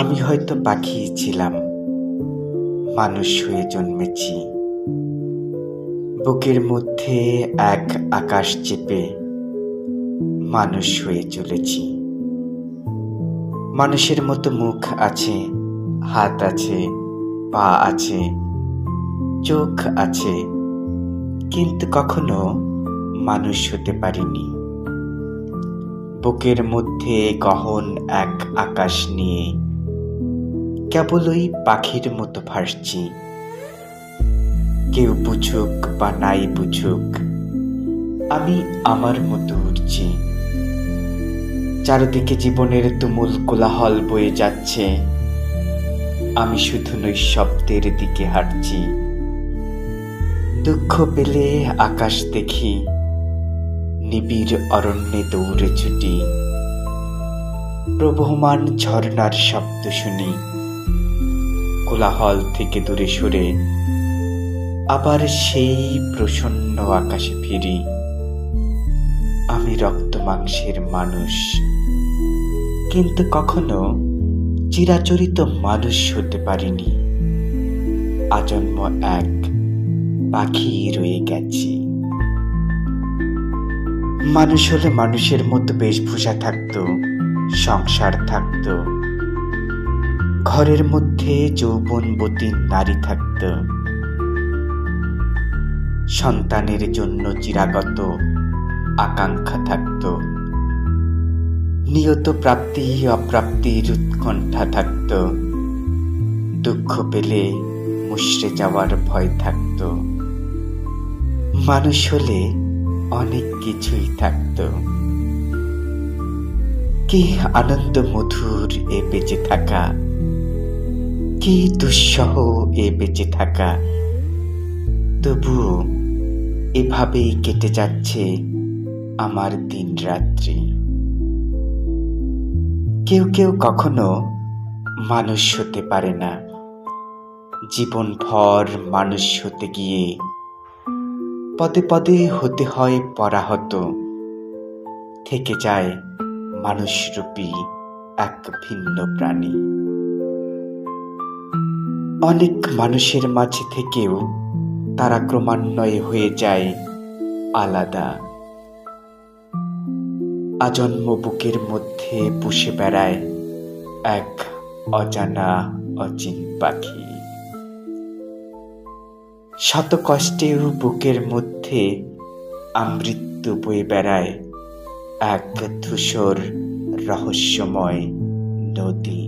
আমি হয়তো পাখি ছিলাম, মানুষ হয়ে জন্মেছি। বুকের মধ্যে এক আকাশ চেপে মানুষ হয়ে চলেছি। মানুষের মতো মুখ আছে, হাত আছে, পা আছে, চোখ আছে, কিন্তু কখনো মানুষ হতে পারিনি। বুকের মধ্যে গহন এক আকাশ নিয়ে কেবলই পাখির মতো ভাসছি। কেউ বুঝুক বা নাই বুঝুক, আমি আমার মতো উড়ছি। চারিদিকে জীবনের তুমুল কোলাহল বয়ে যাচ্ছে, আমি শুধু নৈঃশব্দের দিকে হাঁটছি। দুঃখ পেলে আকাশ দেখি, নিবিড় অরণ্যে দৌড়ে ছুটি। প্রবহমান ঝর্ণার শব্দ শুনি, কোলাহল থেকে দূরে সরে আবার সেই প্রসন্ন আকাশে ফিরি। আমি রক্ত মাংসের মানুষ, কিন্তু কখনো চিরাচরিত মানুষ হতে পারিনি। আজন্ম এক পাখি রয়ে গেছি। মানুষ হলে মানুষের মতো বেশভূষা থাকতো, সংসার থাকতো, ঘরের মধ্যে যৌবনবতী নারী থাকতো, সন্তানের জন্য চিরাগত আকাঙ্ক্ষা থাকতো, নিয়ত প্রাপ্তি অপ্রাপ্তির উৎকণ্ঠা থাকতো, দুঃখ পেলে মুষড়ে যাওয়ার ভয় থাকতো। মানুষ হলে অনেক কিছুই থাকতো। কি আনন্দ মধুর এ বেঁচে থাকা, কি দুঃসহ এ বেঁচে থাকা। তবুও এভাবেই কেটে যাচ্ছে আমার দিন রাত্রি। কেউ কেউ কখনো মানুষ হতে পারে না। জীবনভর মানুষ হতে গিয়ে পদে পদে হতে হয় পরাহত। থেকে যায় মানুষরূপী এক ভিন্ন প্রাণী। অনেক মানুষের মাঝে থেকেও তারা ক্রমান্বয়ে হয়ে যায় আলাদা। আজন্ম বুকের মধ্যে পুষে বেড়ায় এক অজানা অচিন পাখি। শত কষ্টেও বুকের মধ্যে আমৃত্যু বয়ে বেড়ায় এক ধূসর রহস্যময় নদী।